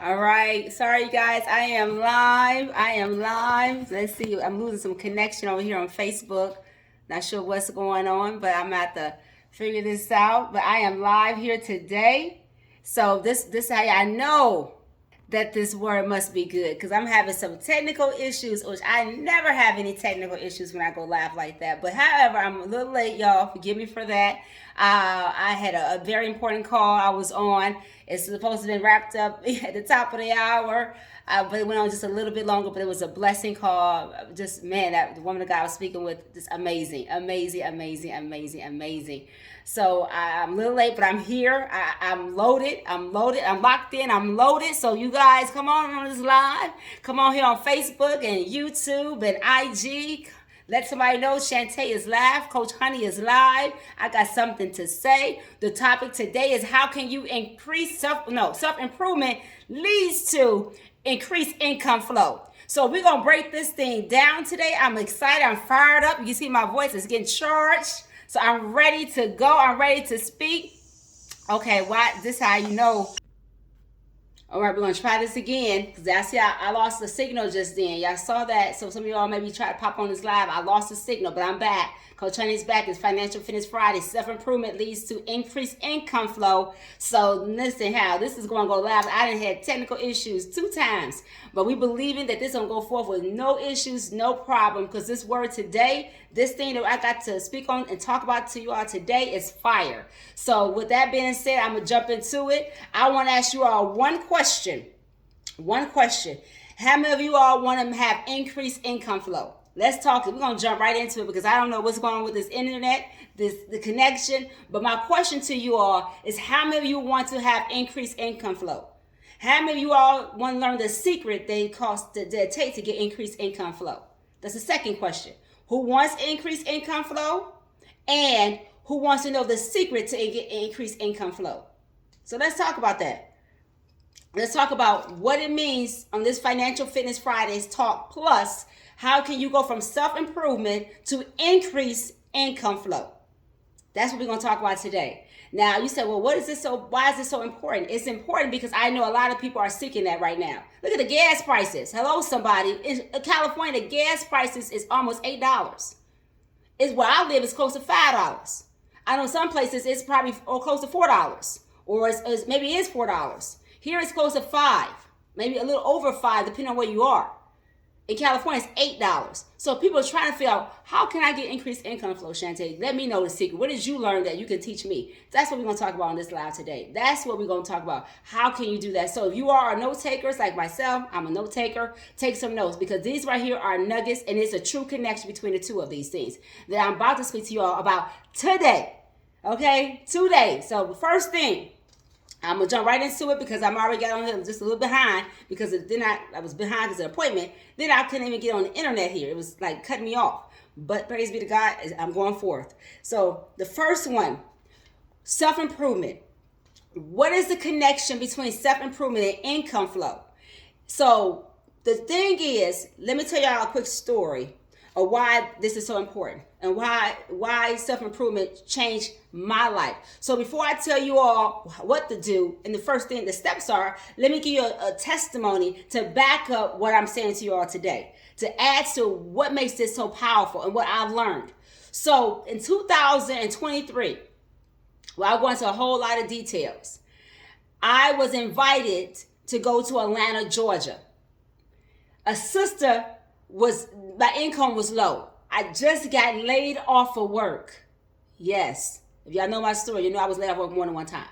All right. Sorry, guys. I am live. I am live. Let's see. I'm losing some connection over here on Facebook. Not sure what's going on, but I'm at to figure this out. But I am live here today. So this how I know that this word must be good because I'm having some technical issues, which I never have any technical issues when I go live like that. But however, I'm a little late, y'all. Forgive me for that. I had a very important call I was on. It's supposed to have been wrapped up at the top of the hour, but it went on just a little bit longer. But it was a blessing call. Just man, that the woman of God I was speaking with, just amazing, amazing, amazing, amazing, amazing. So I'm a little late, but I'm here. I'm loaded. I'm loaded. I'm locked in. I'm loaded. So you guys, come on this live. Come on here on Facebook and YouTube and IG. Let somebody know Shantay is live. Coach Honey is live. I got something to say. The topic today is how can you increase self-improvement leads to increased income flow. So we're going to break this thing down today. I'm excited. I'm fired up. You see my voice is getting charged. So I'm ready to go. I'm ready to speak. Okay, this is how you know. All right, we're going to try this again because I see I lost the signal just then. Y'all saw that. So some of y'all maybe try to pop on this live. I lost the signal, but I'm back. Coach Honey's back. It's Financial Fitness Friday. Self-improvement leads to increased income flow. So listen how this is going to go live. I done had technical issues 2 times, but we believing that this is going to go forth with no issues, no problem, because this word today, this thing that I got to speak on and talk about to you all today is fire. So with that being said, I'm going to jump into it. I want to ask you all one question. One question. How many of you all want to have increased income flow? Let's talk. We're going to jump right into it because I don't know what's going on with this internet, the connection. But my question to you all is how many of you want to have increased income flow? How many of you all want to learn the secret that take to get increased income flow? That's the second question. Who wants increased income flow? And who wants to know the secret to get increased income flow? So let's talk about that. Let's talk about what it means on this Financial Fitness Fridays talk. Plus, how can you go from self-improvement to increase income flow? That's what we're going to talk about today. Now, you said, well, why is this so important? It's important because I know a lot of people are seeking that right now. Look at the gas prices. Hello, somebody. In California, the gas prices is almost $8. It's where I live, it's close to $5. I know some places it's probably close to $4, or maybe it is $4. Here it's close to $5, maybe a little over $5, depending on where you are. In California, it's $8. So people are trying to figure out, how can I get increased income flow, Shantay? Let me know the secret. What did you learn that you can teach me? That's what we're going to talk about on this live today. That's what we're going to talk about. How can you do that? So if you are a note taker like myself, I'm a note taker, take some notes because these right here are nuggets and it's a true connection between the two of these things that I'm about to speak to you all about today. Okay? Today. So the first thing, I'm going to jump right into it because I'm already got on here just a little behind because then I was behind because of the appointment. Then I couldn't even get on the internet here. It was like cutting me off. But praise be to God, I'm going forth. So the first one, self-improvement. What is the connection between self-improvement and income flow? So the thing is, let me tell y'all a quick story of why this is so important and why self-improvement changed my life. So before I tell you all what to do and the first thing the steps are, let me give you a testimony to back up what I'm saying to you all today, to add to what makes this so powerful and what I've learned. So in 2023, well, I'll go into a whole lot of details. I was invited to go to Atlanta, Georgia. My income was low. I just got laid off of work. Yes. If y'all know my story, you know I was laid off of work more than one time.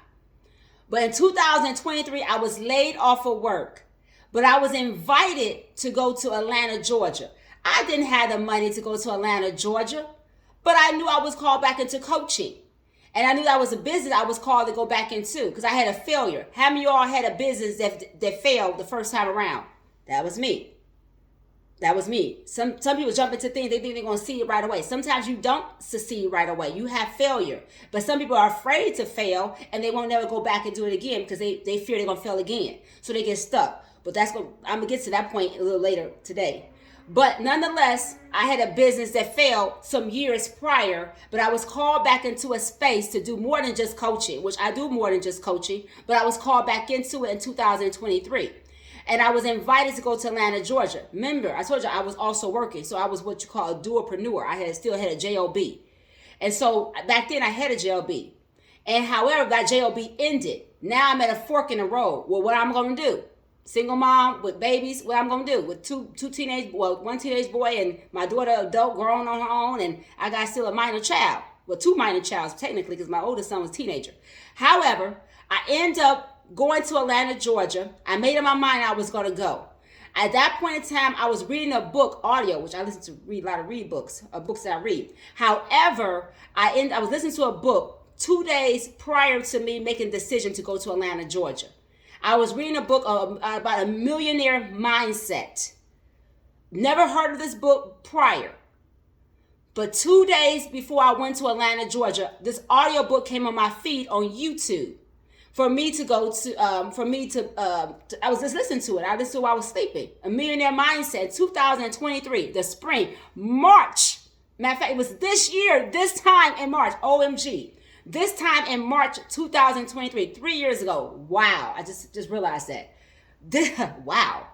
But in 2023, I was laid off of work. But I was invited to go to Atlanta, Georgia. I didn't have the money to go to Atlanta, Georgia, but I knew I was called back into coaching. And I knew that was a business I was called to go back into because I had a failure. How many of y'all had a business that failed the first time around? That was me. That was me. Some people jump into things, they think they're going to see it right away. Sometimes you don't succeed right away. You have failure. But some people are afraid to fail and they won't never go back and do it again because they fear they're going to fail again. So they get stuck. But I'm going to get to that point a little later today. But nonetheless, I had a business that failed some years prior, but I was called back into a space to do more than just coaching, which I do more than just coaching, but I was called back into it in 2023. And I was invited to go to Atlanta, Georgia. Remember, I told you I was also working, so I was what you call a dualpreneur. Still had a job. And so back then I had a job. And however, that job ended. Now I'm at a fork in the road. Well, what I'm going to do? Single mom with babies, what I'm going to do? With one teenage boy and my daughter adult grown on her own, and I got still a minor child. Well, two minor childs technically, because my oldest son was a teenager. However, I end up going to Atlanta, Georgia. I made up my mind I was going to go. At that point in time, I was reading a book, audio, which I listen to read a lot of books that I read. However, I was listening to a book 2 days prior to me making the decision to go to Atlanta, Georgia. I was reading a book about a millionaire mindset. Never heard of this book prior. But 2 days before I went to Atlanta, Georgia, this audio book came on my feed on YouTube. I was just listening to it. I listened to it while I was sleeping. A Millionaire Mindset, 2023, the spring, March. Matter of fact, it was this year, this time in March, OMG. This time in March 2023, 3 years ago. Wow, I just realized that. Wow.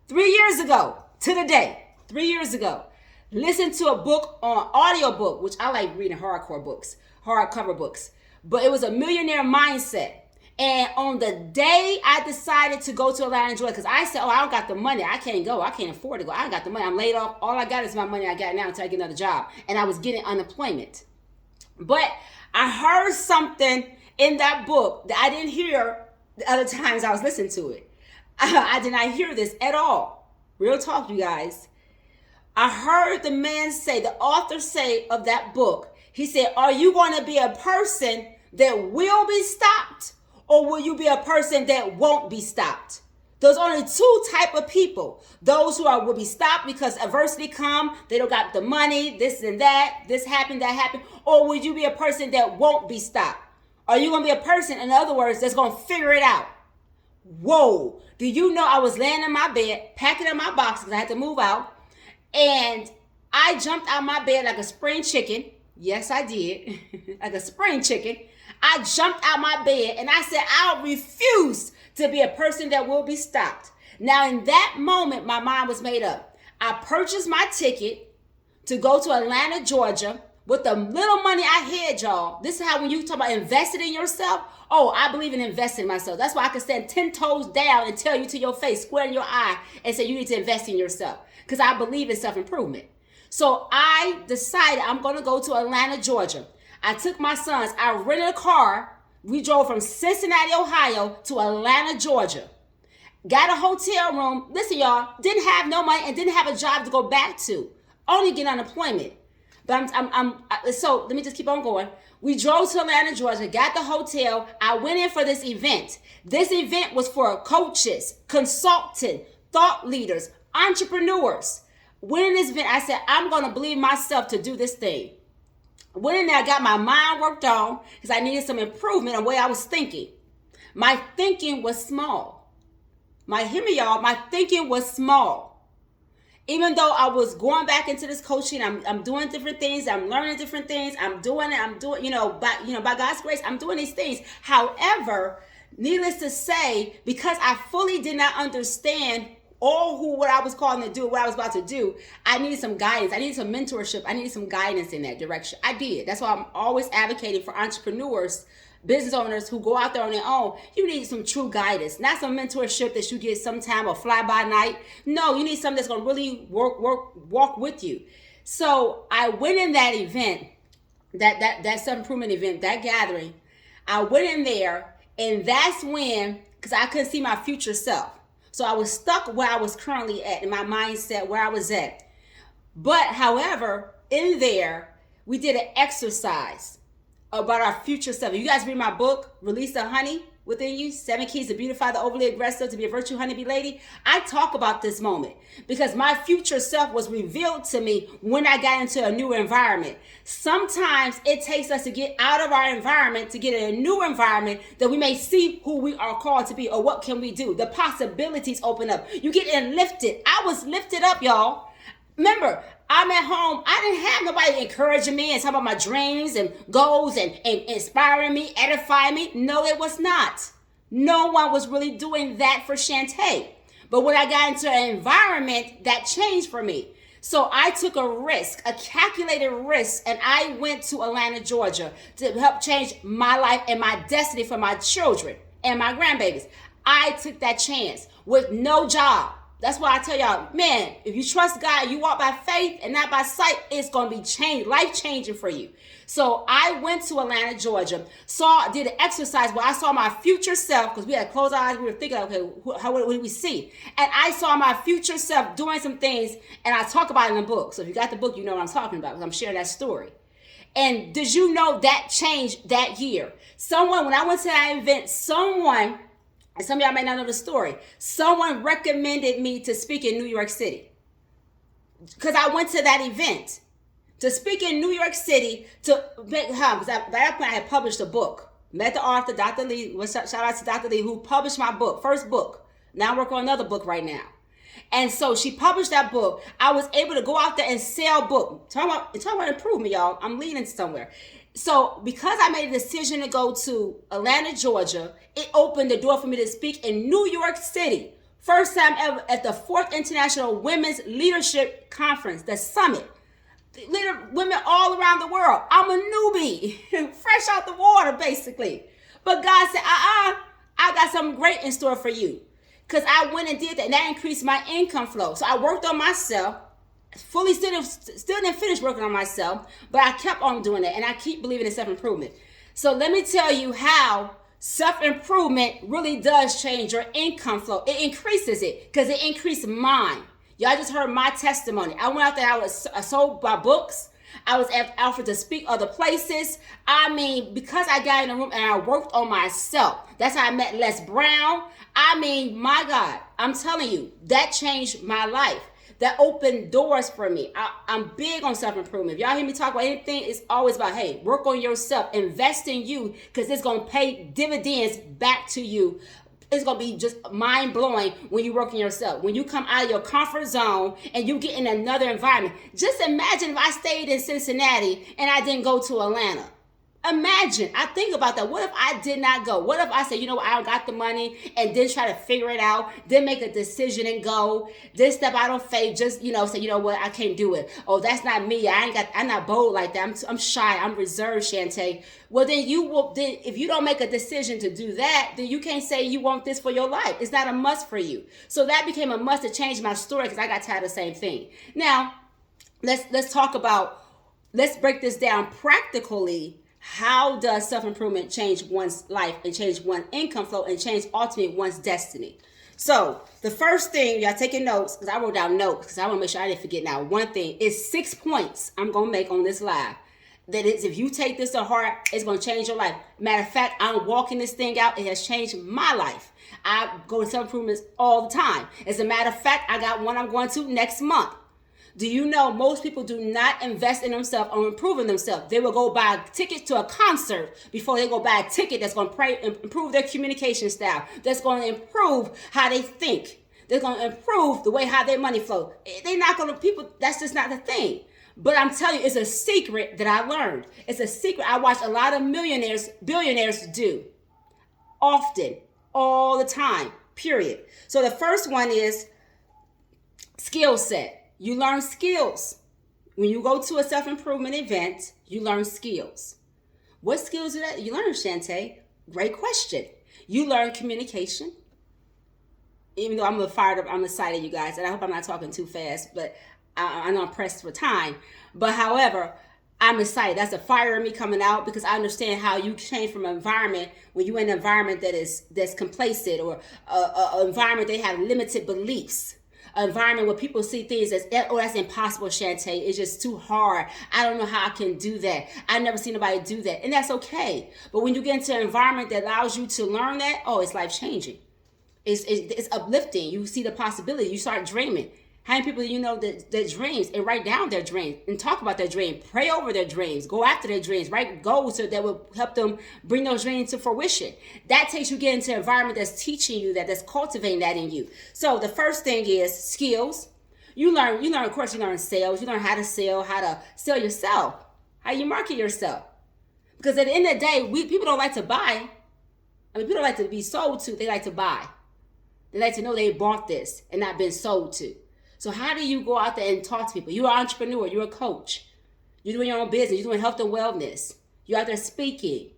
3 years ago to the day, 3 years ago. Listen to a book on audiobook, which I like reading hardcover books. But it was a Millionaire Mindset. And on the day I decided to go to Atlanta, Georgia, because I said, I don't got the money. I can't go. I can't afford to go. I don't got the money. I'm laid off. All I got is my money I got now until I get another job. And I was getting unemployment. But I heard something in that book that I didn't hear the other times I was listening to it. I did not hear this at all. Real talk, you guys. I heard the author say of that book, he said, are you going to be a person that will be stopped? Or will you be a person that won't be stopped? There's only two type of people. Those who will be stopped because adversity come, they don't got the money, this and that, this happened, that happened. Or will you be a person that won't be stopped? Are you going to be a person, in other words, that's going to figure it out? Whoa. Do you know I was laying in my bed, packing up my boxes, I had to move out, and I jumped out my bed like a spring chicken. Yes, I did. Like a spring chicken. I jumped out my bed and I said, I'll refuse to be a person that will be stopped. Now, in that moment, my mind was made up. I purchased my ticket to go to Atlanta, Georgia with the little money I had, y'all. This is how when you talk about investing in yourself, I believe in investing in myself. That's why I can stand 10 toes down and tell you to your face, square in your eye, and say you need to invest in yourself because I believe in self-improvement. So I decided I'm going to go to Atlanta, Georgia. I took my sons. I rented a car. We drove from Cincinnati, Ohio to Atlanta, Georgia. Got a hotel room. Listen, y'all, didn't have no money and didn't have a job to go back to. Only get unemployment. But so let me just keep on going. We drove to Atlanta, Georgia, got the hotel. I went in for this event. This event was for coaches, consultants, thought leaders, entrepreneurs. Went in this event, I said, I'm going to believe myself to do this thing. Went in there, I got my mind worked on because I needed some improvement on the way I was thinking. My thinking was small. Hear me, y'all, my thinking was small. Even though I was going back into this coaching, I'm doing different things, I'm learning different things, I'm doing, by God's grace, I'm doing these things. However, needless to say, because I fully did not understand what I was calling to do, what I was about to do, I needed some guidance. I needed some mentorship. I needed some guidance in that direction. I did. That's why I'm always advocating for entrepreneurs, business owners who go out there on their own. You need some true guidance, not some mentorship that you get sometime or fly by night. No, you need something that's going to really walk with you. So I went in that event, that self-improvement event, that gathering. I went in there, and that's when, because I couldn't see my future self. So I was stuck where I was currently at in my mindset, where I was at. But however, in there, we did an exercise about our future self. You guys read my book, Release the Honey Within You, 7 Keys to Beautify the Overly Aggressive to Be a Virtue Honeybee Lady. I talk about this moment because my future self was revealed to me when I got into a new environment. Sometimes it takes us to get out of our environment to get in a new environment that we may see who we are called to be or what can we do. The possibilities open up. You get lifted. I was lifted up, y'all. Remember, I'm at home. I didn't have nobody encouraging me and talking about my dreams and goals and inspiring me, edifying me. No, it was not. No one was really doing that for Shantay. But when I got into an environment, that changed for me. So I took a risk, a calculated risk, and I went to Atlanta, Georgia to help change my life and my destiny for my children and my grandbabies. I took that chance with no job. That's why I tell y'all, man, if you trust God, you walk by faith and not by sight, it's going to be changed, life changing for you. So I went to Atlanta, Georgia, did an exercise where I saw my future self, because we had closed our eyes, we were thinking, okay, what do we see? And I saw my future self doing some things, and I talk about it in the book. So if you got the book, you know what I'm talking about, because I'm sharing that story. And did you know that changed that year? When I went to that event, and some of y'all may not know the story, someone recommended me to speak in New York City. Because I went to that event to speak in New York City to make because by that point I had published a book. Met the author, Dr. Lee. Shout out to Dr. Lee, who published my book, first book. Now I'm working on another book right now. And so she published that book. I was able to go out there and sell book. Talk about improvement, y'all. I'm leading somewhere. So because I made a decision to go to Atlanta, Georgia, it opened the door for me to speak in New York City. First time ever at the 4th International Women's Leadership Conference, the summit. Women all around the world. I'm a newbie, fresh out the water, basically. But God said, I got something great in store for you. Because I went and did that, and that increased my income flow. So I worked on myself. Still didn't finish working on myself, but I kept on doing it, and I keep believing in self-improvement. So let me tell you how self-improvement really does change your income flow. It increases it because it increased mine. Y'all just heard my testimony. I went out there, I sold my books. I was offered to speak other places. I mean, because I got in the room and I worked on myself. That's how I met Les Brown. I mean, my God, I'm telling you, that changed my life. That opened doors for me. I'm big on self-improvement. If y'all hear me talk about anything, it's always about, hey, work on yourself, invest in you, because it's going to pay dividends back to you. It's going to be just mind-blowing when you work on yourself. When you come out of your comfort zone and you get in another environment. Just imagine if I stayed in Cincinnati and I didn't go to Atlanta. Imagine, I think about that. What if I did not go? What if I said, you know what, I don't got the money, and then try to figure it out, then make a decision and go, then step out on faith, just, say, you know what, I can't do it. Oh, that's not me. I'm not bold like that. I'm shy. I'm reserved, Shantay. Well, then if you don't make a decision to do that, then you can't say you want this for your life. It's not a must for you. So that became a must to change my story because I got tired of the same thing. Now, let's break this down practically. How does self-improvement change one's life and change one's income flow and change ultimately one's destiny? So the first thing, y'all taking notes, because I wrote down notes because I want to make sure I didn't forget now. One thing is 6 points I'm going to make on this live. That is, if you take this to heart, it's going to change your life. Matter of fact, I'm walking this thing out. It has changed my life. I go to self-improvements all the time. As a matter of fact, I got one I'm going to next month. Do you know most people do not invest in themselves or improving themselves? They will go buy tickets to a concert before they go buy a ticket that's going to improve their communication style. That's going to improve how they think. That's going to improve the way how their money flows. They're not going to, that's just not the thing. But I'm telling you, it's a secret that I learned. It's a secret I watch a lot of billionaires do. Often, all the time, period. So the first one is skill set. You learn skills. When you go to a self-improvement event, you learn skills. What skills do you learn, Shantay? Great question. You learn communication. Even though I'm fired up, I'm excited, you guys, and I hope I'm not talking too fast, but I know I'm pressed for time. But however, I'm excited. That's a fire in me coming out because I understand how you change from an environment when you're in an environment that's complacent or an environment they have limited beliefs. An environment where people see things as, oh, that's impossible, Shantay. It's just too hard. I don't know how I can do that. I've never seen nobody do that. And that's okay. But when you get into an environment that allows you to learn that, oh, it's life-changing. It's uplifting. You see the possibility. You start dreaming. How many people that dreams and write down their dreams and talk about their dream, pray over their dreams, go after their dreams, write goals that will help them bring those dreams to fruition. That takes you get into an environment that's teaching you that's cultivating that in you. So the first thing is skills. of course, you learn sales. You learn how to sell yourself, how you market yourself. Because at the end of the day, people don't like to buy. I mean, people don't like to be sold to. They like to buy. They like to know they bought this and not been sold to. So how do you go out there and talk to people? You're an entrepreneur. You're a coach. You're doing your own business. You're doing health and wellness. You're out there speaking.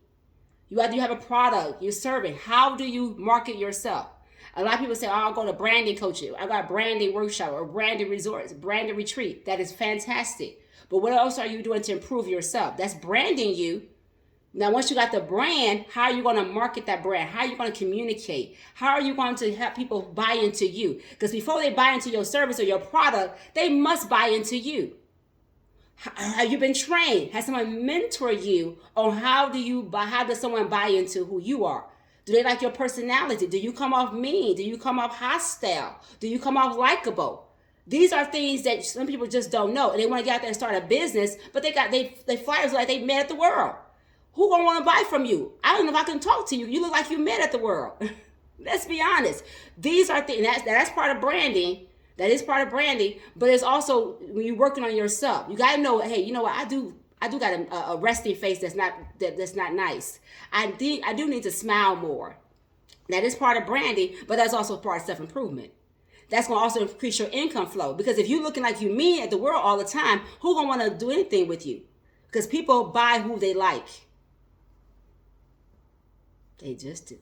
You have a product. You're serving. How do you market yourself? A lot of people say, oh, I'll go to branding coaching. I got a branding workshop or branding resorts, branding retreat. That is fantastic. But what else are you doing to improve yourself? That's branding you. Now, once you got the brand, how are you going to market that brand? How are you going to communicate? How are you going to help people buy into you? Because before they buy into your service or your product, they must buy into you. Have you been trained? Has someone mentored you on how does someone buy into who you are? Do they like your personality? Do you come off mean? Do you come off hostile? Do you come off likable? These are things that some people just don't know. And they want to get out there and start a business, but they flyers like they mad at the world. Who gonna want to buy from you? I don't know if I can talk to you. You look like you mad at the world. Let's be honest. These are things that's part of branding. That is part of branding, but it's also when you're working on yourself. You gotta know, hey, you know what? I do got a resting face that's not nice. I do need to smile more. That is part of branding, but that's also part of self-improvement. That's gonna also increase your income flow, because if you're looking like you mean at the world all the time, who gonna want to do anything with you? Because people buy who they like. They just do.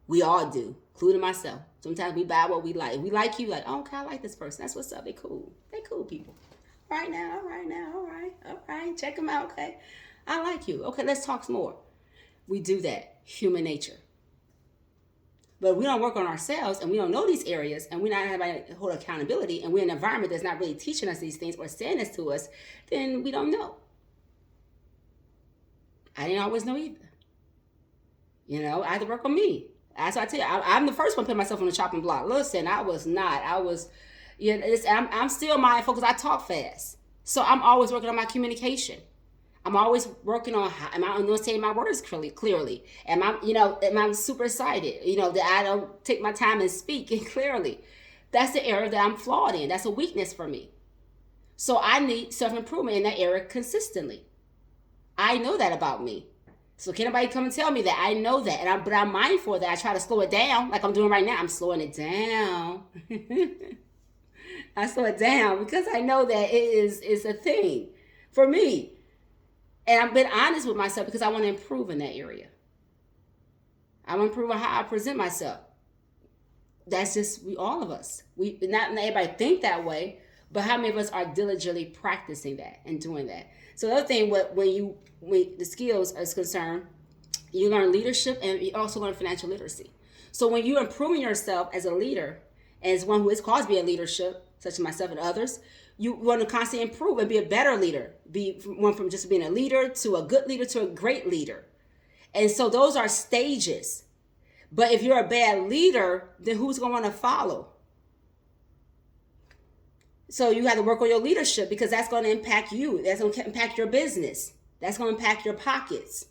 We all do, including myself. Sometimes we buy what we like. If we like you, like, oh, okay, I like this person. That's what's up. They cool. They cool people. All right now. All right. Check them out, okay? I like you. Okay, let's talk some more. We do that. Human nature. But we don't work on ourselves and we don't know these areas and we're not having to hold accountability and we're in an environment that's not really teaching us these things or saying this to us, then we don't know. I didn't always know either. You know, I had to work on me. That's what I tell you. I'm the first one to put myself on the chopping block. Listen, I was not. I'm still mindful because I talk fast. So I'm always working on my communication. I'm always working on am I going to say my words clearly? Am I super excited? That I don't take my time and speak clearly. That's the area that I'm flawed in. That's a weakness for me. So I need self-improvement in that area consistently. I know that about me. So can anybody come and tell me that? I know that, but I'm mindful of that. I try to slow it down like I'm doing right now. I'm slowing it down. I slow it down because I know that it's a thing for me. And I've been honest with myself because I want to improve in that area. I want to improve on how I present myself. That's just all of us. Not everybody think that way, but how many of us are diligently practicing that and doing that? So the other thing, when the skills is concerned, you learn leadership and you also learn financial literacy. So when you're improving yourself as a leader, as one who is called to be a leadership, such as myself and others, you want to constantly improve and be a better leader. Be one from just being a leader to a good leader to a great leader. And so those are stages. But if you're a bad leader, then who's going to want to follow? So you have to work on your leadership because that's going to impact you. That's going to impact your business. That's going to impact your pockets.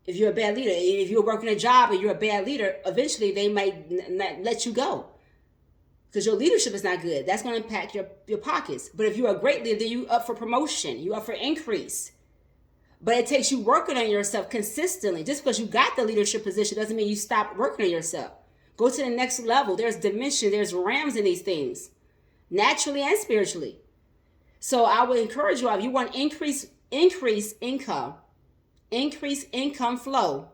If you're a bad leader, if you're working a job and you're a bad leader, eventually they might not let you go because your leadership is not good. That's going to impact your pockets. But if you're a great leader, then you up for promotion. You up for increase. But it takes you working on yourself consistently. Just because you got the leadership position doesn't mean you stop working on yourself. Go to the next level. There's dimension. There's realms in these things, naturally and spiritually. So I would encourage you, if you want increase income, increase income flow,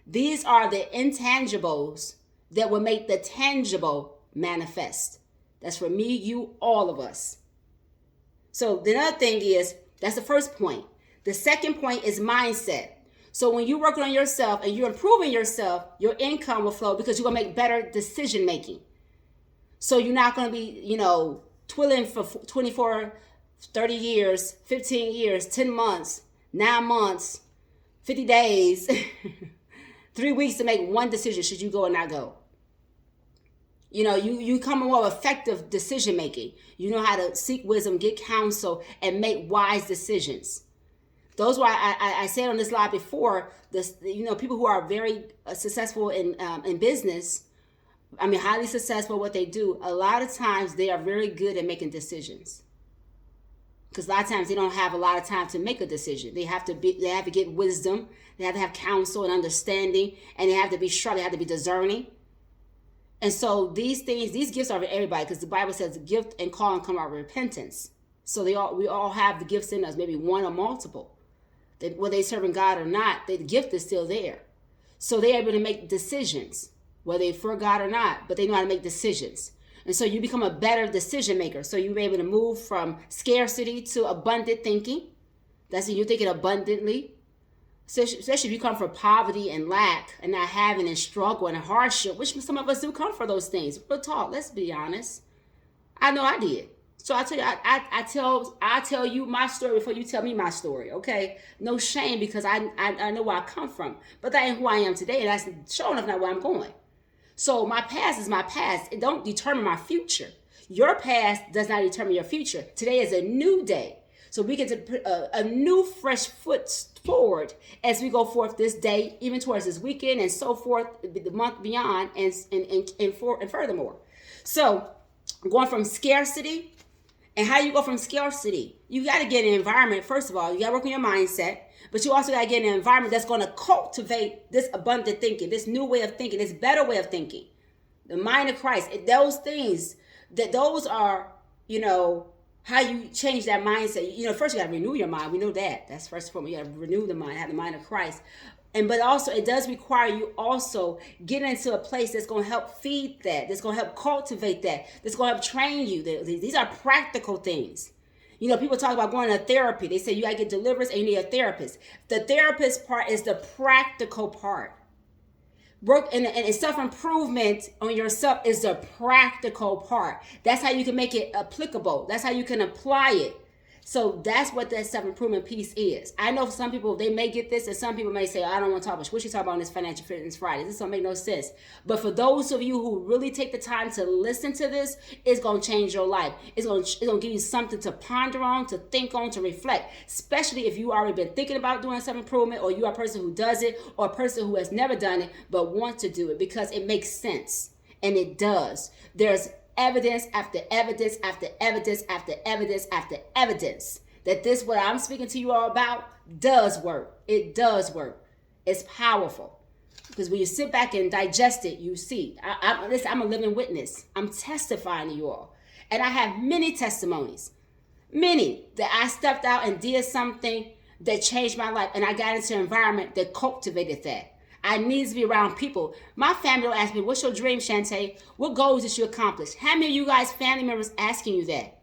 these are the intangibles that will make the tangible manifest. That's for me, you, all of us. So the other thing is, that's the first point. The second point is mindset. So when you're working on yourself and you're improving yourself, your income will flow because you're going to make better decision making. So you're not going to be, twiddling for 24, 30 years, 15 years, 10 months, 9 months, 50 days, 3 weeks to make one decision. Should you go or not go? You come more effective decision making. You know how to seek wisdom, get counsel, and make wise decisions. Those why I said on this live before, people who are very successful in business I mean, highly successful at what they do, a lot of times they are very good at making decisions. Because a lot of times they don't have a lot of time to make a decision. They have to get wisdom, they have to have counsel and understanding, and they have to be sharp, they have to be discerning. And so these gifts are for everybody, because the Bible says the gift and calling come out of repentance. So we all have the gifts in us, maybe one or multiple. Whether they serving God or not, the gift is still there. So they're able to make decisions, whether they're for God or not, but they know how to make decisions. And so you become a better decision maker. So you're able to move from scarcity to abundant thinking. That's when you're thinking abundantly. Especially if you come from poverty and lack and not having and struggle and hardship, which some of us do come for those things. Real talk, let's be honest. I know I did. So I tell you, I tell you my story before you tell me my story, okay? No shame, because I know where I come from. But that ain't who I am today, and that's sure enough not where I'm going. So my past is my past. It don't determine my future. Your past does not determine your future. Today is a new day. So we get to put a new fresh foot forward as we go forth this day, even towards this weekend and so forth, the month beyond, and furthermore. So going from scarcity, and how do you go from scarcity? You got to get an environment. First of all, you got to work on your mindset. But you also got to get an environment that's going to cultivate this abundant thinking, this new way of thinking, this better way of thinking. The mind of Christ. Those things, those are, how you change that mindset. First you got to renew your mind. We know that. That's first and foremost. You got to renew the mind, have the mind of Christ. But also it does require you also getting into a place that's going to help feed that, that's going to help cultivate that, that's going to help train you. These are practical things. People talk about going to therapy. They say you got to get deliverance and you need a therapist. The therapist part is the practical part. Work and self-improvement on yourself is the practical part. That's how you can make it applicable. That's how you can apply it. So that's what that self-improvement piece is. I know for some people, they may get this, and some people may say, I don't want to talk about what you talk about on this Financial Fitness Friday. This don't make no sense. But for those of you who really take the time to listen to this, it's going to change your life. It's going to give you something to ponder on, to think on, to reflect, especially if you already been thinking about doing self-improvement, or you are a person who does it, or a person who has never done it but wants to do it, because it makes sense. And it does. There's evidence after evidence after evidence after evidence after evidence that this, what I'm speaking to you all about, does work. It does work. It's powerful. Because when you sit back and digest it, you see. Listen, I'm a living witness. I'm testifying to you all. And I have many testimonies. Many that I stepped out and did something that changed my life. And I got into an environment that cultivated that. I need to be around people. My family will ask me, what's your dream, Shantay? What goals did you accomplish? How many of you guys, family members, asking you that?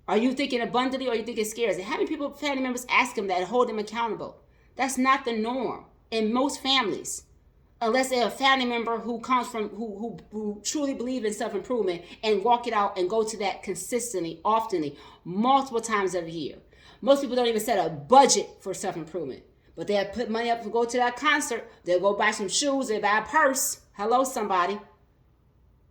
Are you thinking abundantly or are you thinking scarcely? How many people, family members, ask them that and hold them accountable? That's not the norm in most families. Unless they're a family member who comes from, who truly believe in self-improvement and walk it out and go to that consistently, oftenly, multiple times every year. Most people don't even set a budget for self-improvement. But they'll put money up to go to that concert. They'll go buy some shoes. They'll buy a purse. Hello, somebody.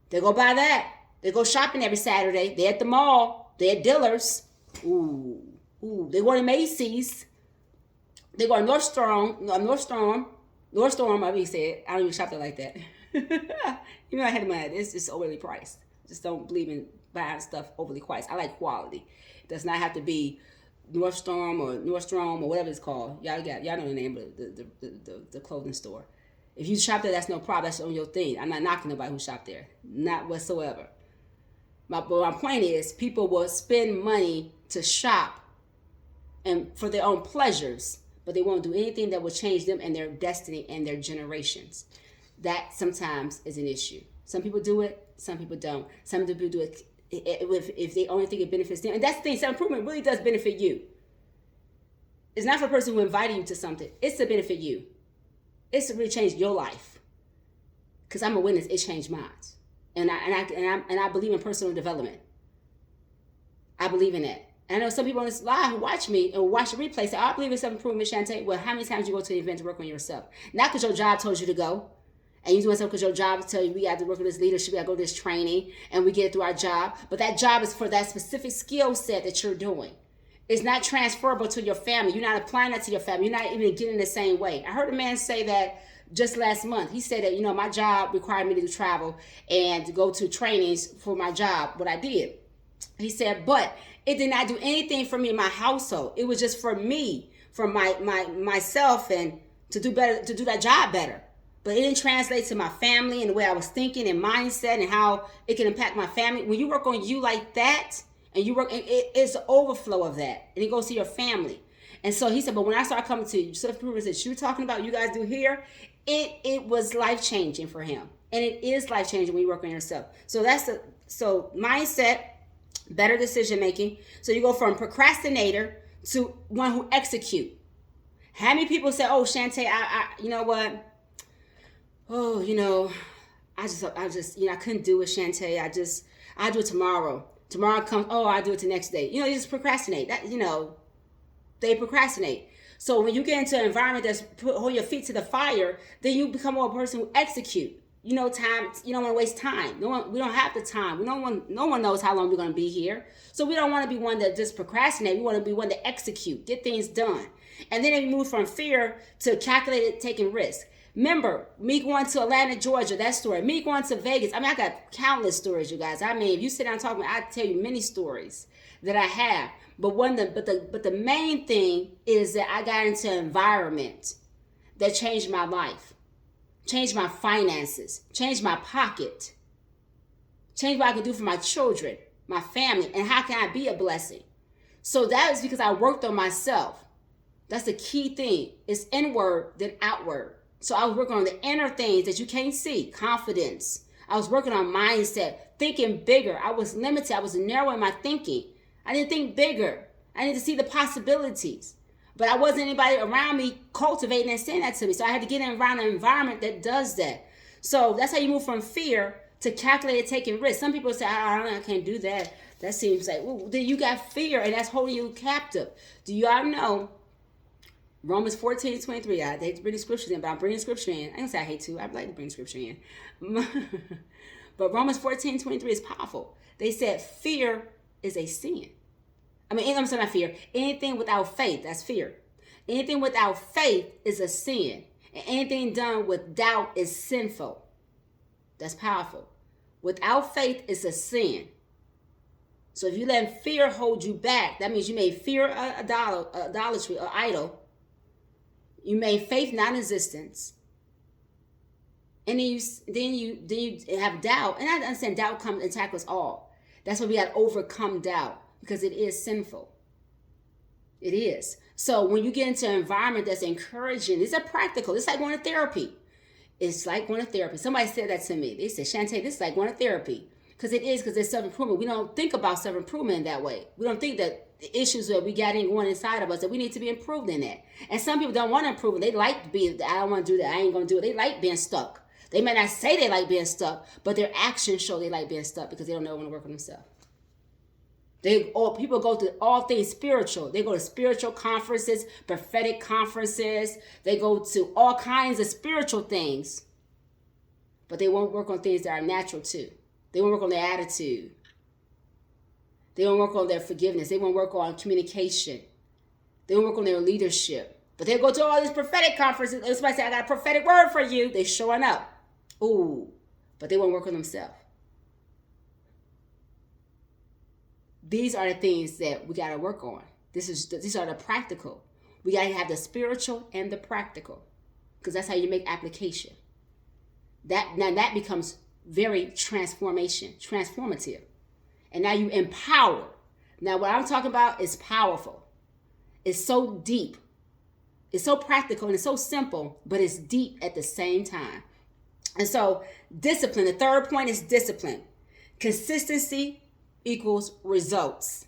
They'll go buy that. They go shopping every Saturday. They're at the mall. They're at Dillard's. Ooh. They go to Macy's. They go to Nordstrom, I mean, say I don't even shop there like that. I had the money. It's just overly priced. Just don't believe in buying stuff overly priced. I like quality. It does not have to be Nordstrom or whatever it's called. Y'all know the name of the clothing store. If you shop there, that's no problem. That's on your thing. I'm not knocking nobody who shop there. Not whatsoever. My point is, people will spend money to shop and for their own pleasures, but they won't do anything that will change them and their destiny and their generations. That sometimes is an issue. Some people do it, some people don't. Some people do it if they only think it benefits them. And that's the thing, self-improvement really does benefit you. It's not for the person who invited you to something. It's to benefit you. It's to really change your life. Because I'm a witness, it changed mine. And I believe in personal development. I believe in that. And I know some people on this live who watch me and watch the replay say, I believe in self-improvement, Shantay. Well, how many times you go to an event to work on yourself? Not because your job told you to go. And you doing something because your job tell you we got to work on this leadership, we got to go to this training, and we get it through our job. But that job is for that specific skill set that you're doing. It's not transferable to your family. You're not applying that to your family. You're not even getting the same way. I heard a man say that just last month. He said that, my job required me to travel and to go to trainings for my job, what I did. He said, but it did not do anything for me in my household. It was just for me, for myself, and to do better, to do that job better. But it didn't translate to my family and the way I was thinking and mindset and how it can impact my family. When you work on you like that, and you work, it's an overflow of that, and it goes to your family. And so he said, but when I started coming to self-improvement that you're talking about, you guys do here, it was life-changing for him. And it is life-changing when you work on yourself. So so mindset, better decision making. So you go from procrastinator to one who execute. How many people say, oh, Shantay, I you know what? Oh, I couldn't do it, Shantay. I'll do it tomorrow. Tomorrow comes, oh, I'll do it the next day. You just procrastinate. They procrastinate. So when you get into an environment that's hold your feet to the fire, then you become a person who execute. Time. You don't want to waste time. We don't have the time. No one knows how long we're going to be here. So we don't want to be one that just procrastinate. We want to be one that execute, get things done. And then we move from fear to calculated taking risk. Remember, me going to Atlanta, Georgia, that story. Me going to Vegas. I got countless stories, you guys. If you sit down and talk to me, I tell you many stories that I have. But the main thing is that I got into an environment that changed my life, changed my finances, changed my pocket, changed what I could do for my children, my family, and how can I be a blessing? So that is because I worked on myself. That's the key thing. It's inward than outward. So I was working on the inner things that you can't see. Confidence. I was working on mindset, thinking bigger. I was limited. I was narrow in my thinking. I didn't think bigger. I needed to see the possibilities. But I wasn't anybody around me cultivating and saying that to me. So I had to get around an environment that does that. So that's how you move from fear to calculated taking risks. Some people say, I can't do that. That seems like, ooh, then you got fear and that's holding you captive. Do you all know Romans 14:23? I hate to bring the scriptures in, but I'm bringing scripture in. I ain't gonna say I hate to. I'd like to bring scripture in. But Romans 14:23 is powerful. They said fear is a sin. I'm saying not fear. Anything without faith, that's fear. Anything without faith is a sin. And anything done with doubt is sinful. That's powerful. Without faith is a sin. So if you let fear hold you back, that means you made fear idolatry or idol. You made faith non-existence. And then you have doubt. And I understand doubt comes and tackles all. That's why we got to overcome doubt, because it is sinful. It is. So when you get into an environment that's encouraging, it's a practical. It's like going to therapy. It's like going to therapy. Somebody said that to me. They said, Shantay, this is like going to therapy. Because it's self-improvement. We don't think about self-improvement in that way. We don't think that the issues that we got going inside of us, that we need to be improved in that. And some people don't want to improve. They like being, I don't want to do that. I ain't going to do it. They like being stuck. They may not say they like being stuck, but their actions show they like being stuck because they don't know when to work on themselves. People go to all things spiritual. They go to spiritual conferences, prophetic conferences. They go to all kinds of spiritual things, but they won't work on things that are natural too. They won't work on their attitude. They won't work on their forgiveness. They won't work on communication. They won't work on their leadership. But they go to all these prophetic conferences. And somebody say, I got a prophetic word for you. They're showing up. Ooh, but they won't work on themselves. These are the things that we got to work on. These are the practical. We got to have the spiritual and the practical, because that's how you make application. That becomes very transformative. And now you empower. Now what I'm talking about is powerful. It's so deep. It's so practical and it's so simple, but it's deep at the same time. And so discipline, the third point is discipline. Consistency equals results.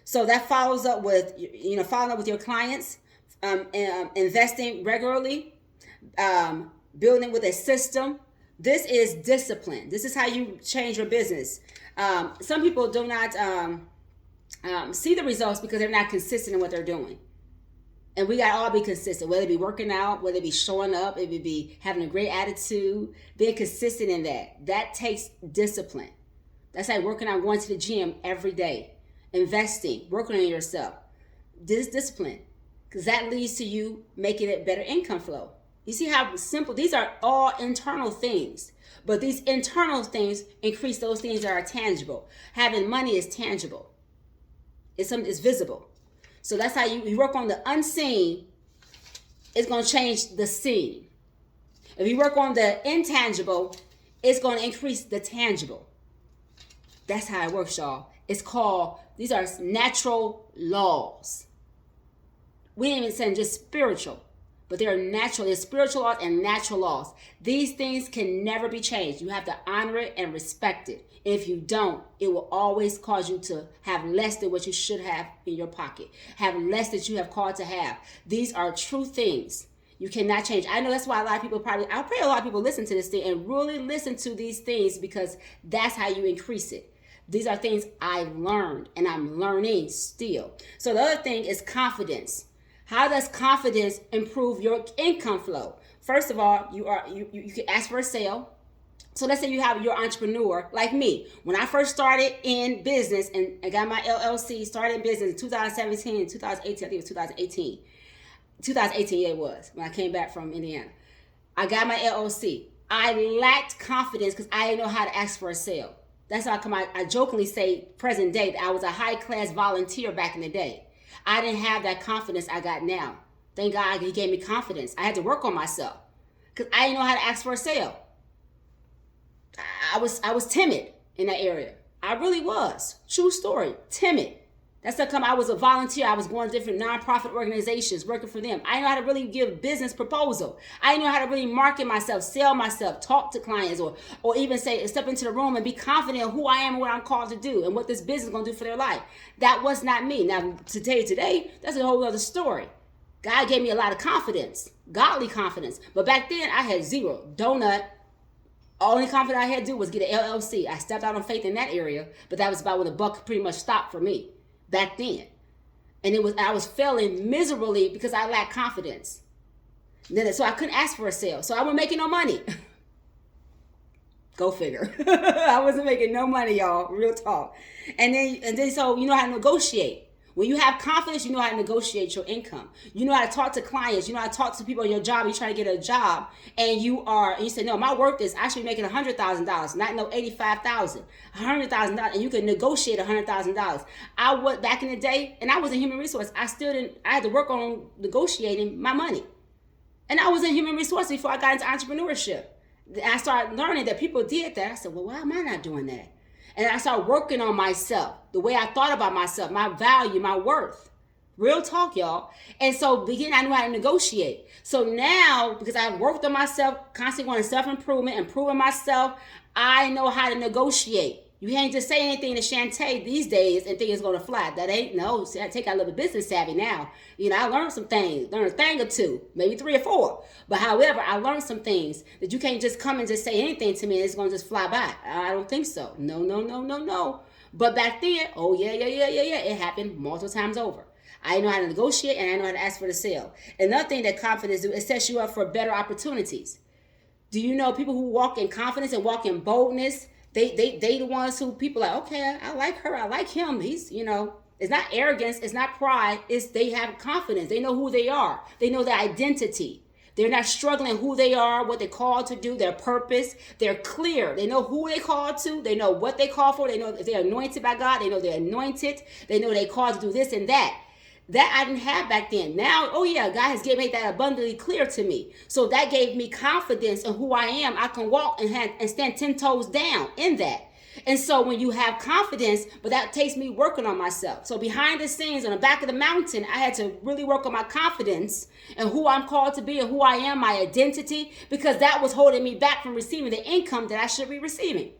So that follows up with, following up with your clients, investing regularly, building with a system. This is discipline. This is how you change your business. Some people do not see the results because they're not consistent in what they're doing. And we got to all be consistent, whether it be working out, whether it be showing up, it would be having a great attitude, being consistent in that. That takes discipline. That's like working out, going to the gym every day, investing, working on yourself. This discipline, because that leads to you making it better income flow. You see how simple, these are all internal things. But these internal things increase those things that are tangible. Having money is tangible. It's something that's visible. So that's how you work on the unseen, it's going to change the seen. If you work on the intangible, it's going to increase the tangible. That's how it works, y'all. It's called, these are natural laws. We ain't even saying just spiritual, but they're natural. There's spiritual laws and natural laws. These things can never be changed. You have to honor it and respect it. If you don't, it will always cause you to have less than what you should have in your pocket. Have less that you have called to have. These are true things. You cannot change. I know that's why a lot of people I pray a lot of people listen to this thing and really listen to these things, because that's how you increase it. These are things I've learned and I'm learning still. So the other thing is confidence. How does confidence improve your income flow? First of all, you can ask for a sale. So let's say you're an entrepreneur like me. When I first started in business and I got my LLC, started in business in 2017, 2018, I think it was 2018. 2018, yeah, it was, when I came back from Indiana. I got my LLC. I lacked confidence because I didn't know how to ask for a sale. That's how come I jokingly say present day that I was a high-class volunteer back in the day. I didn't have that confidence I got now. Thank God he gave me confidence. I had to work on myself because I didn't know how to ask for a sale. I was timid in that area. I really was. True story. Timid. That's how come I was a volunteer. I was going to different nonprofit organizations, working for them. I didn't know how to really give a business proposal. I didn't know how to really market myself, sell myself, talk to clients, or even say, step into the room and be confident in who I am and what I'm called to do and what this business is going to do for their life. That was not me. Now, today, that's a whole other story. God gave me a lot of confidence, godly confidence. But back then, I had zero. Donut. Only confidence I had to do was get an LLC. I stepped out on faith in that area, but that was about when the buck pretty much stopped for me back then. And I was failing miserably because I lacked confidence. So I couldn't ask for a sale. So I wasn't making no money. Go figure. I wasn't making no money, y'all. Real talk. And then so you know how to negotiate. When you have confidence, you know how to negotiate your income. You know how to talk to clients. You know how to talk to people on your job. You're trying to get a job, and you say, no, my worth is actually making $100,000, not no $85,000, $100,000, and you can negotiate $100,000. I was back in the day, and I was in human resource. I had to work on negotiating my money, and I was in human resource before I got into entrepreneurship. I started learning that people did that. I said, well, why am I not doing that? And I started working on myself, the way I thought about myself, my value, my worth. Real talk, y'all. And so I knew how to negotiate. So now, because I've worked on myself, constantly wanting self-improvement, improving myself, I know how to negotiate. You can't just say anything to Shantay these days and think it's going to fly. That ain't, no. See, I take a little business savvy now. I learned some things, learned a thing or two, maybe 3 or 4. But however, I learned some things that you can't just come and just say anything to me and it's going to just fly by. I don't think so. No. But back then, oh yeah. It happened multiple times over. I know how to negotiate and I know how to ask for the sale. Another thing that confidence do, it sets you up for better opportunities. Do you know people who walk in confidence and walk in boldness? They the ones who people are like, okay, I like her, I like him. He's, it's not arrogance, it's not pride, it's they have confidence. They know who they are. They know their identity. They're not struggling who they are, what they're called to do, their purpose. They're clear. They know who they called to. They know what they call for. They know if they're anointed by God. They know they're anointed. They know they called to do this and that. That I didn't have back then. Now, oh yeah, God has made that abundantly clear to me. So that gave me confidence in who I am. I can walk and stand 10 toes down in that. And so when you have confidence, but that takes me working on myself. So behind the scenes, on the back of the mountain, I had to really work on my confidence and who I'm called to be and who I am, my identity, because that was holding me back from receiving the income that I should be receiving.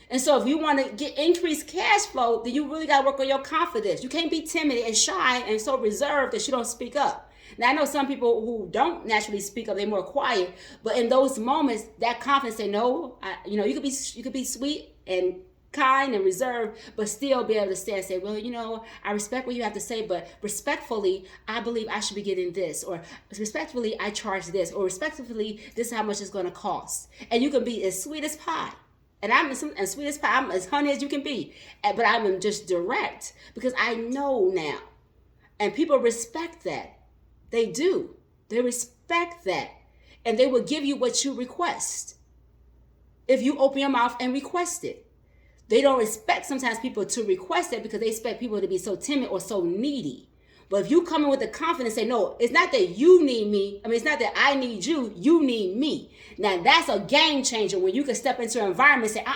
And so if you want to get increased cash flow, then you really got to work on your confidence. You can't be timid and shy and so reserved that you don't speak up. Now, I know some people who don't naturally speak up, they're more quiet. But in those moments, that confidence, say, no, you could be sweet and kind and reserved, but still be able to stand and say, well, I respect what you have to say, but respectfully, I believe I should be getting this, or respectfully, I charge this, or respectfully, this is how much it's going to cost. And you can be as sweet as pie. And I'm as sweet as pie, I'm as honey as you can be. But I'm just direct because I know now. And people respect that. They do. They respect that. and they will give you what you request. If you open your mouth and request it. They don't expect sometimes people to request it because they expect people to be so timid or so needy. But if you come in with the confidence and say, no, it's not that you need me. I mean, it's not that I need you. You need me. Now, that's a game changer when you can step into an environment and say,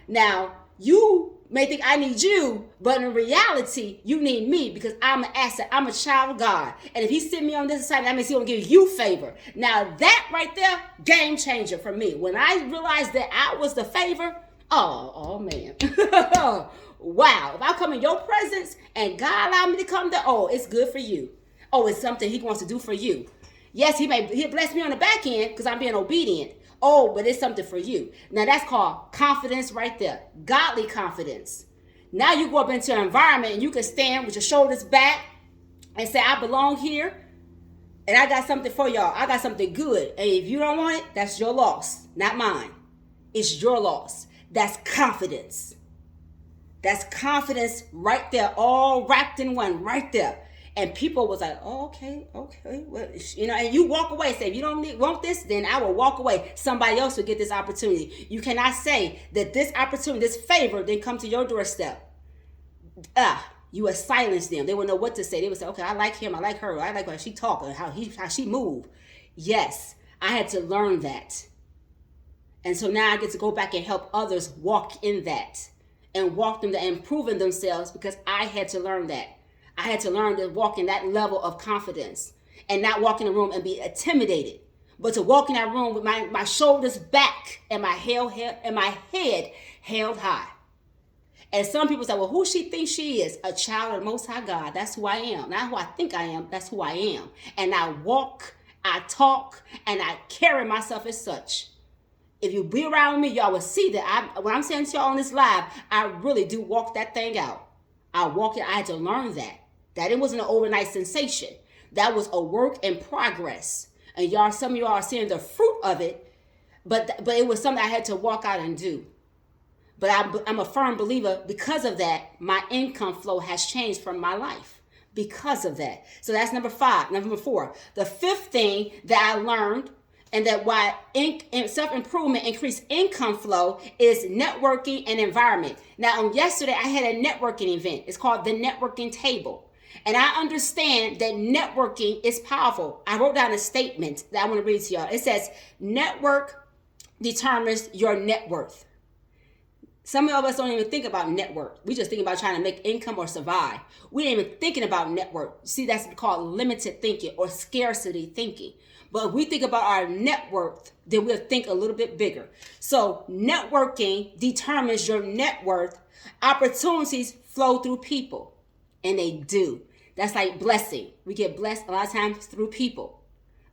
Now, you may think I need you, but in reality, you need me because I'm an asset. I'm a child of God. And if he sent me on this assignment, that means he's going to give you favor. Now, that right there, game changer for me. When I realized that I was the favor, oh man. Wow. If I come in your presence and God allowed me to come there, it's good for you. It's something he wants to do for you. Yes, he'll bless me on the back end because I'm being obedient. But it's something for you. Now that's called confidence right there. Godly confidence. Now you go up into an environment and you can stand with your shoulders back and say, I belong here and I got something for y'all. I got something good. And if you don't want it, that's your loss, not mine. It's your loss. That's confidence. That's confidence right there, all wrapped in one right there. And people was like, okay. Well, and you walk away. Say, if you don't want this, then I will walk away. Somebody else will get this opportunity. You cannot say that this opportunity, this favor, didn't come to your doorstep. You will silence them. They will know what to say. They would say, okay, I like him. I like her. I like how she talk or how she move. Yes, I had to learn that. And so now I get to go back and help others walk in that and walk them to improving themselves because I had to learn that. I had to learn to walk in that level of confidence and not walk in the room and be intimidated, but to walk in that room with my shoulders back and my head held high. And some people say, well, who she thinks she is? A child of the Most High God. That's who I am. Not who I think I am. That's who I am. And I walk, I talk, and I carry myself as such. If you be around me, y'all will see that when I'm saying to y'all on this live, I really do walk that thing out. I walk it. I had to learn that it wasn't an overnight sensation. That was a work in progress. And some of y'all are seeing the fruit of it, but it was something I had to walk out and do. But I'm a firm believer because of that, my income flow has changed from my life because of that. So that's number 5. Number 4, the 5th thing that I learned and that why self-improvement increased income flow is networking and environment. Now, yesterday I had a networking event. It's called the networking table. And I understand that networking is powerful. I wrote down a statement that I want to read to y'all. It says, network determines your net worth. Some of us don't even think about net worth. We just think about trying to make income or survive. We ain't even thinking about net worth. See, that's called limited thinking or scarcity thinking. But if we think about our net worth, then we'll think a little bit bigger. So networking determines your net worth. Opportunities flow through people. And they do. That's like blessing. We get blessed a lot of times through people.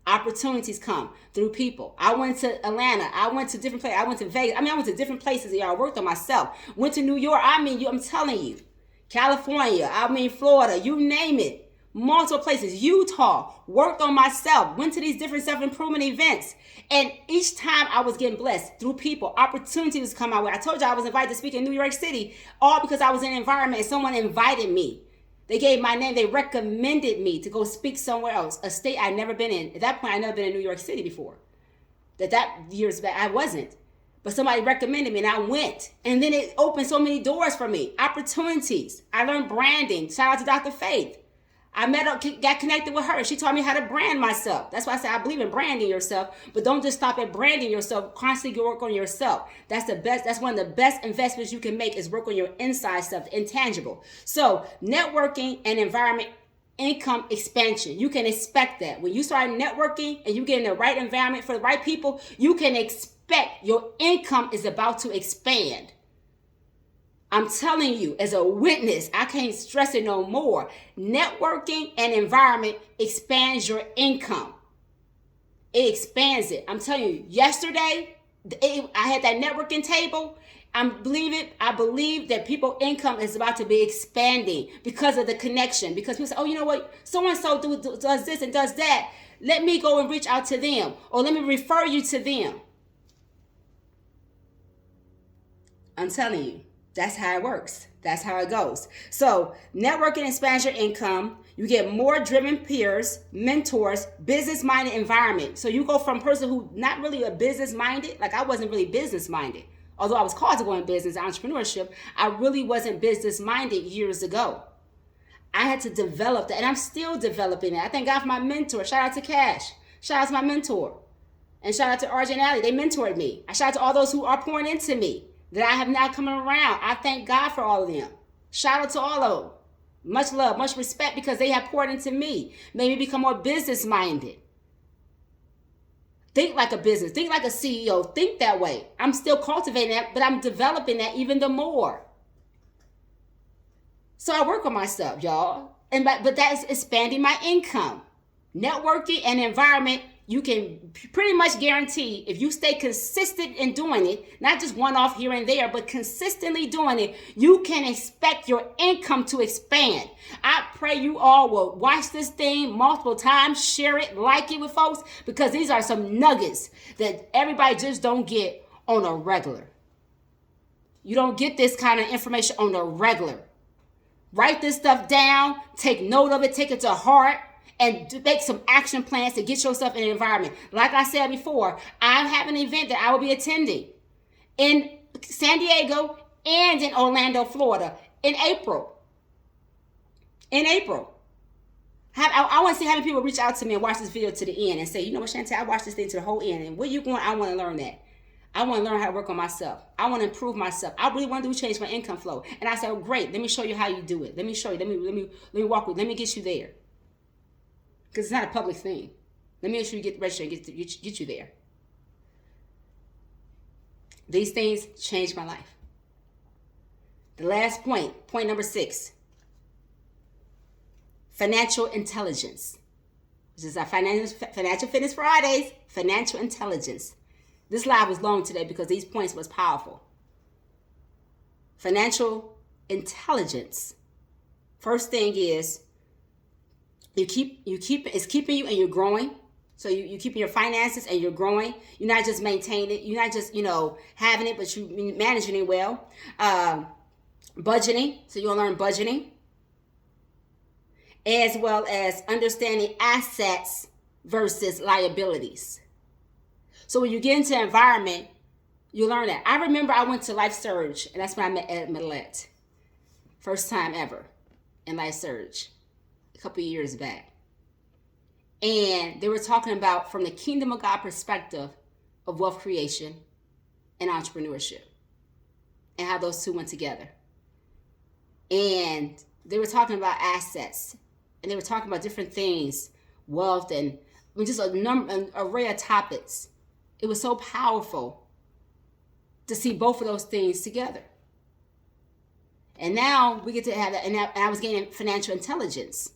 Opportunities come through people. I went to Atlanta. I went to different places. I went to Vegas. I went to different places. I worked on myself. Went to New York. I'm telling you. California. Florida. You name it. Multiple places. Utah. Worked on myself. Went to these different self-improvement events. And each time I was getting blessed through people. Opportunities come my way. I told you I was invited to speak in New York City. All because I was in an environment and someone invited me. They gave my name. They recommended me to go speak somewhere else, a state I'd never been in. At that point, I'd never been in New York City before. That years back, I wasn't. But somebody recommended me and I went. And then it opened so many doors for me. Opportunities. I learned branding. Shout out to Dr. Faith. I got connected with her. She taught me how to brand myself. That's why I say I believe in branding yourself, but don't just stop at branding yourself. Constantly work on yourself. That's the best. That's one of the best investments you can make is work on your inside stuff, the intangible. So networking and environment, income expansion. You can expect that. When you start networking and you get in the right environment for the right people, you can expect your income is about to expand. I'm telling you, as a witness, I can't stress it no more. Networking and environment expands your income. It expands it. I'm telling you, yesterday, I had that networking table. I believe that people's income is about to be expanding because of the connection. Because people say, oh, you know what? So-and-so does this and does that. Let me go and reach out to them. Or let me refer you to them. I'm telling you. That's how it works. That's how it goes. So networking expands your income. You get more driven peers, mentors, business-minded environment. So you go from a person who not really a business-minded, like I wasn't really business-minded. Although I was called to go in business, entrepreneurship, I really wasn't business-minded years ago. I had to develop that, and I'm still developing it. I thank God for my mentor. Shout out to Cash. Shout out to my mentor. And shout out to RJ and Allie. They mentored me. I shout out to all those who are pouring into me that I have now coming around. I thank God for all of them. Shout out to all of them. Much love, much respect, because they have poured into me. Made me become more business-minded. Think like a business. Think like a CEO. Think that way. I'm still cultivating that, but I'm developing that even the more. So I work on myself, y'all. But that is expanding my income. Networking and environment, you can pretty much guarantee if you stay consistent in doing it, not just one off here and there, but consistently doing it, you can expect your income to expand. I pray you all will watch this thing multiple times, share it, like it with folks, because these are some nuggets that everybody just don't get on a regular. You don't get this kind of information on a regular. Write this stuff down, take note of it, take it to heart, and make some action plans to get yourself in an environment. Like I said before, I have an event that I will be attending in San Diego and in Orlando, Florida in April. I want to see how many people reach out to me and watch this video to the end and say, you know what, Shantay, I watched this thing to the whole end. And where you going? I want to learn that. I want to learn how to work on myself. I want to improve myself. I really want to change my income flow. And I said, oh, great. Let me show you how you do it. Let me show you. Let me walk with. Let me get you there. Because it's not a public thing. Let me make sure you get registered and get you there. These things changed my life. The last point number 6. Financial intelligence. This is our Financial Fitness Fridays. Financial intelligence. This live was long today because these points was powerful. Financial intelligence. First thing is it's keeping you and you're growing. So you're keeping your finances and you're growing. You're not just maintaining it. You're not just, having it, but you're managing it well. Budgeting. So you'll learn budgeting. As well as understanding assets versus liabilities. So when you get into environment, you learn that. I remember I went to Life Surge, and that's when I met Ed Millette. First time ever in Life Surge, a couple of years back. And they were talking about from the kingdom of God perspective of wealth creation and entrepreneurship and how those two went together. And they were talking about assets, and they were talking about different things, wealth, and just an array of topics. It was so powerful to see both of those things together. And now we get to have that, and I was gaining financial intelligence.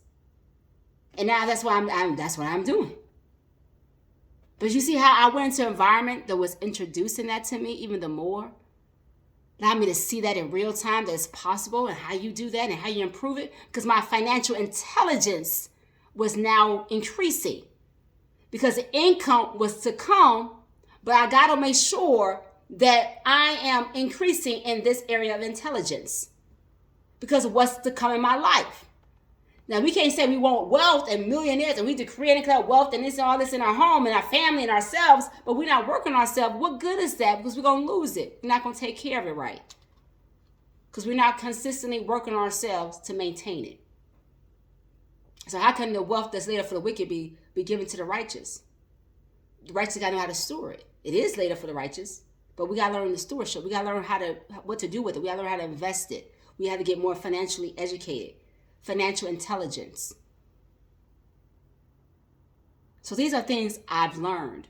And now that's what I'm doing. But you see how I went into an environment that was introducing that to me even the more? Allowed me to see that in real time, that it's possible, and how you do that and how you improve it. Because my financial intelligence was now increasing. Because the income was to come, but I got to make sure that I am increasing in this area of intelligence because of what's to come in my life. Now, we can't say we want wealth and millionaires and we decree and declare wealth and this and all this in our home and our family and ourselves, but we're not working on ourselves. What good is that? Because we're going to lose it. We're not going to take care of it right because we're not consistently working on ourselves to maintain it. So how can the wealth that's laid up for the wicked be given to the righteous? The righteous got to know how to store it. It is laid up for the righteous, but we got to learn the stewardship. We got to learn what to do with it. We got to learn how to invest it. We have to get more financially educated. Financial intelligence. So these are things I've learned.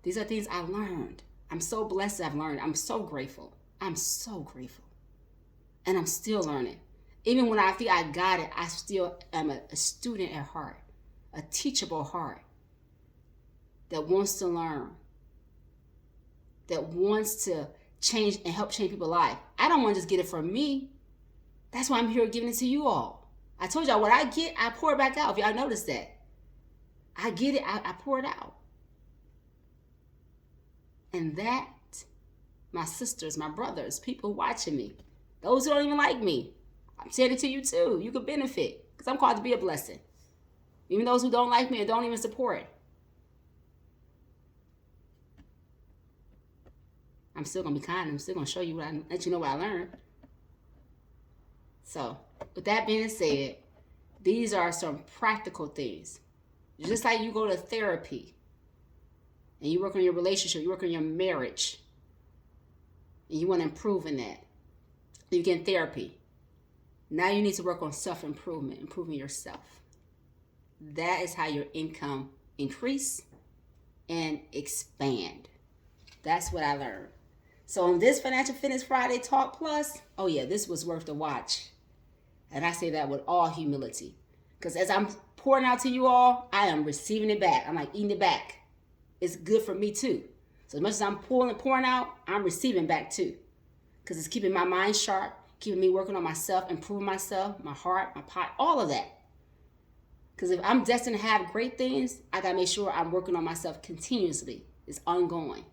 These are things I've learned. I'm so blessed I've learned. I'm so grateful. I'm so grateful. And I'm still learning. Even when I think I got it, I still am a student at heart, a teachable heart that wants to learn, that wants to change and help change people's life. I don't want to just get it from me. That's why I'm here giving it to you all. I told y'all what I get, I pour it back out. If y'all notice that. I get it, I pour it out. And that my sisters, my brothers, people watching me, those who don't even like me. I'm saying it to you too. You could benefit because I'm called to be a blessing. Even those who don't like me and don't even support. I'm still going to be kind. I'm still going to show you let you know what I learned. So, with that being said, these are some practical things. Just like you go to therapy and you work on your relationship, you work on your marriage, and you want to improve in that. You get therapy. Now you need to work on self-improvement, improving yourself. That is how your income increase and expand. That's what I learned. So on this Financial Fitness Friday Talk Plus, oh yeah, this was worth the watch. And I say that with all humility. Because as I'm pouring out to you all, I am receiving it back. I'm like eating it back. It's good for me too. So as much as I'm pouring out, I'm receiving back too. Because it's keeping my mind sharp, keeping me working on myself, improving myself, my heart, my pot, all of that. Because if I'm destined to have great things, I got to make sure I'm working on myself continuously. It's ongoing.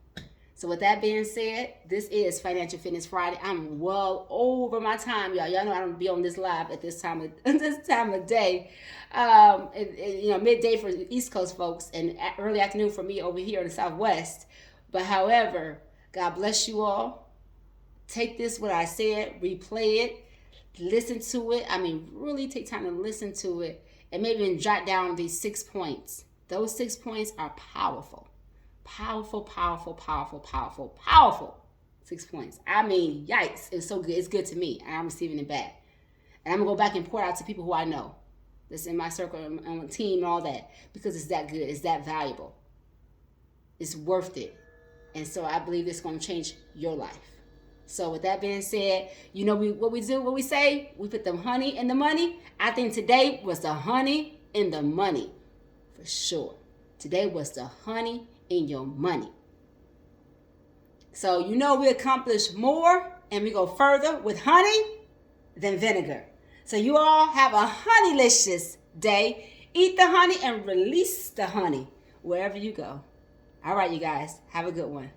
So with that being said, this is Financial Fitness Friday. I'm well over my time, y'all. Y'all know I don't be on this live at this time of day. Midday for East Coast folks and early afternoon for me over here in the Southwest. But however, God bless you all. Take this, what I said, replay it, listen to it. I mean, really take time to listen to it and maybe even jot down these 6 points. Those 6 points are powerful. Powerful, powerful, powerful, powerful, powerful. 6 points. I mean, yikes. It's so good. It's good to me. And I'm receiving it back. And I'm going to go back and pour out to people who I know. That's in my circle and on the team and all that. Because it's that good. It's that valuable. It's worth it. And so I believe it's going to change your life. So with that being said, you know what we say? We put the honey in the money. I think today was the honey in the money. For sure. Today was the honey in your money. So we accomplish more and we go further with honey than vinegar. So you all have a honeylicious day. Eat the honey and release the honey wherever you go. All right, you guys, have a good one.